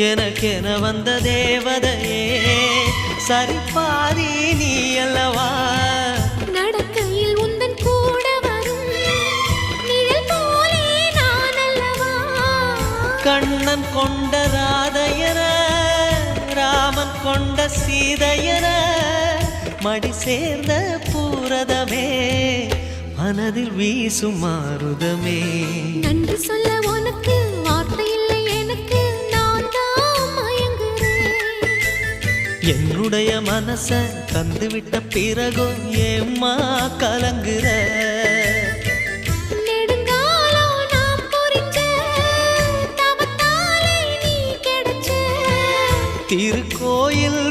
எனக்கென வந்த தேவதையே சரிபாதி நீ அல்லவா நடக்கையில் உந்தன் கூட வரும் நிழல் போலே நான் அல்லவா கண்ணன் கொண்ட ராதையர ராமன் கொண்ட சீதையர மடி சேர்ந்த பூரதமே மனதில் வீசும் மாருதமே நன்றி சொல்ல உனக்கு வார்த்தை இல்லை எனக்கு நான் தான் மயங்குறேன் என்னுடைய மனச தந்துவிட்ட பிறகோ ஏம்மா கலங்குற நெடுங்காலம் நாம் புரிஞ்ச தவத்தாலே நீ கிடைச்ச திருக்கோயில்